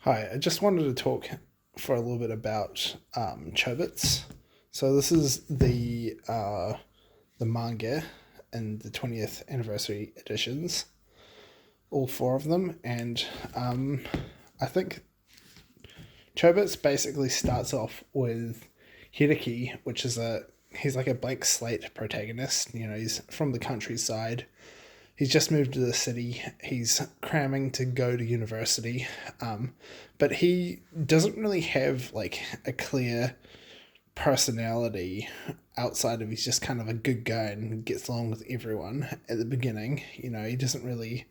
Hi, I just wanted to talk for a little bit about Chobits. So this is the manga and the 20th anniversary editions, all four of them, and I think Chobits basically starts off with Hideki, which is he's like a blank slate protagonist. You know, he's from the countryside. He's just moved to the city. He's cramming to go to university, but he doesn't really have like a clear personality outside of he's just kind of a good guy and gets along with everyone at the beginning. You know, he doesn't really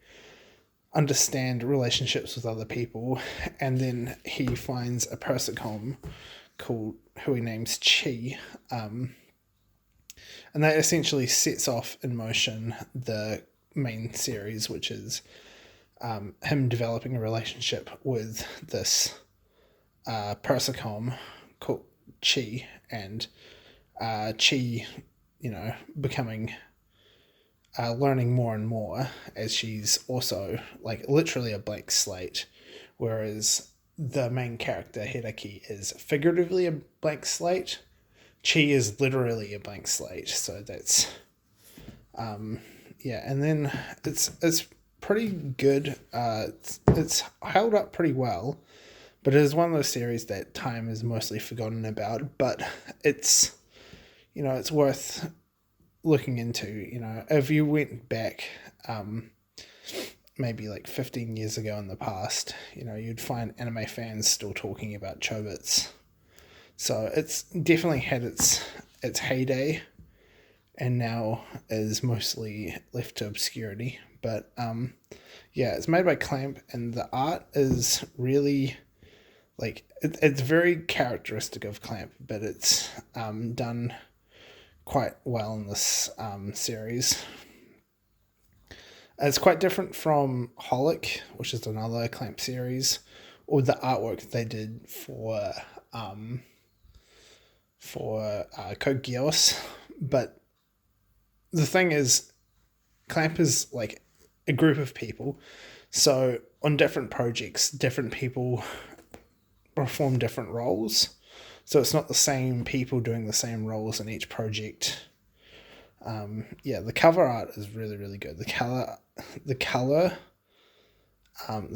understand relationships with other people, and then he finds a persicom called who he names Chi, and that essentially sets off in motion the main series, which is him developing a relationship with this persicom called Chi, and Chi, becoming learning more and more as she's also like literally a blank slate, whereas the main character Hideki is figuratively a blank slate. Chi is literally a blank slate, so that's yeah, and then it's pretty good. It's held up pretty well, but it is one of those series that time is mostly forgotten about. But it's it's worth looking into. You know, if you went back, maybe like 15 years ago in the past, you'd find anime fans still talking about Chobits. So it's definitely had its heyday, and now is mostly left to obscurity. But yeah, it's made by Clamp, and the art is really like it's very characteristic of Clamp, but it's done quite well in this series. It's quite different from Holic, which is another Clamp series, or the artwork they did for Code Geass. But the thing is, Clamp is like a group of people. So on different projects, different people perform different roles. So it's not the same people doing the same roles in each project. Yeah, the cover art is really, really good. The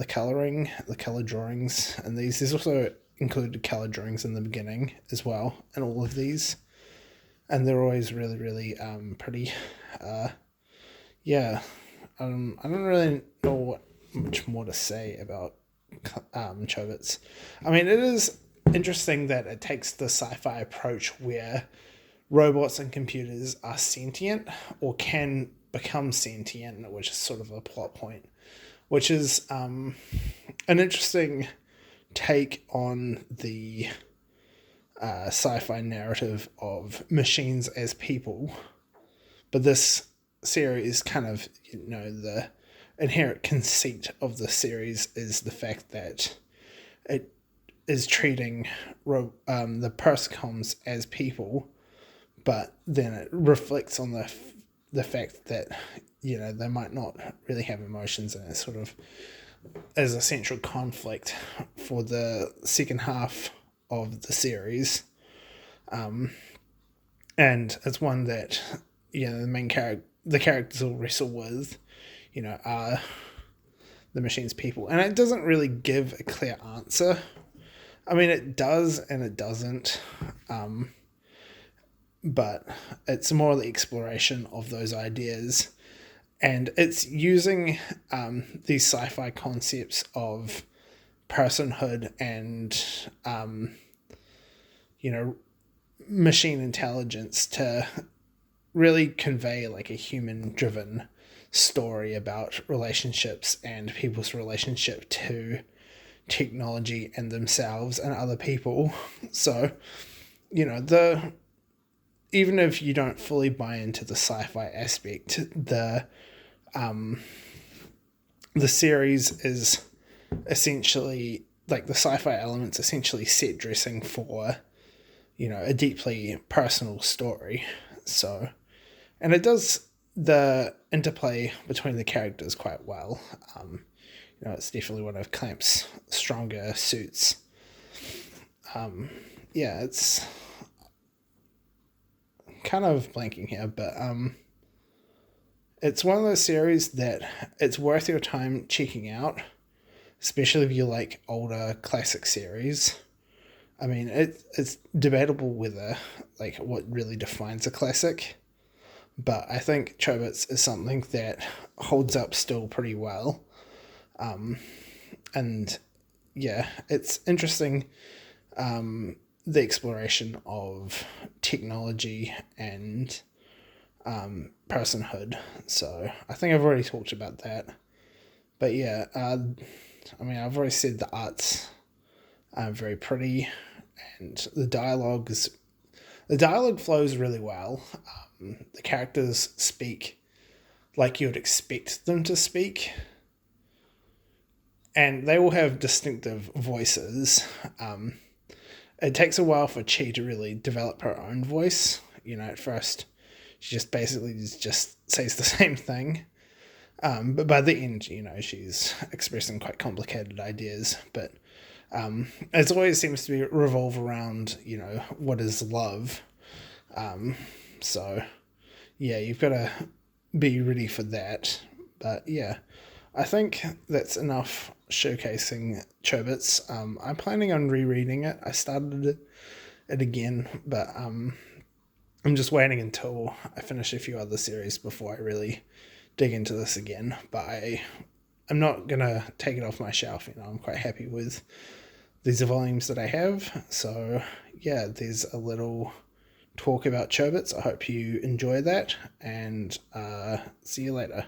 coloring, the color drawings, and there's also included color drawings in the beginning as well in all of these, and they're always really, really pretty. Yeah, I don't really know what much more to say about Chobits. I mean, it is interesting that it takes the sci-fi approach where robots and computers are sentient or can become sentient, which is sort of a plot point, which is an interesting take on the sci-fi narrative of machines as people. But this series kind of, the inherent conceit of the series is the fact that it is treating the Persicoms as people, but then it reflects on the fact that they might not really have emotions, and it sort of is a central conflict for the second half of the series, and it's one that the characters will wrestle with. Are the machines people? And it doesn't really give a clear answer. I mean, it does and it doesn't. But it's more the exploration of those ideas. And it's using these sci-fi concepts of personhood and, machine intelligence to really convey like a human-driven story about relationships and people's relationship to technology and themselves and other people. So, even if you don't fully buy into the sci-fi aspect, the series is essentially like the sci-fi elements essentially set dressing for a deeply personal story. So, and it does the interplay between the characters quite well. it's definitely one of Clamp's stronger suits. Yeah, it's kind of blanking here, but it's one of those series that it's worth your time checking out, especially if you like older classic series. I mean, it's debatable whether, like, what really defines a classic, but I think Chobits is something that holds up still pretty well. And yeah, it's interesting, the exploration of technology and personhood. So I think I've already talked about that. But yeah, I mean, I've already said the art's very pretty, and the dialogue flows really well. The characters speak like you would expect them to speak, and they all have distinctive voices. It takes a while for Chi to really develop her own voice. At first, she just basically just says the same thing. But by the end, she's expressing quite complicated ideas. But it always seems to be revolve around, what is love. So, yeah, you've got to be ready for that. But yeah, I think that's enough showcasing Chobits. I'm planning on rereading it. I started it again, but I'm just waiting until I finish a few other series before I really dig into this again. But I'm not gonna take it off my shelf. I'm quite happy with these volumes that I have. So yeah, there's a little talk about Chobits. I hope you enjoy that, and see you later.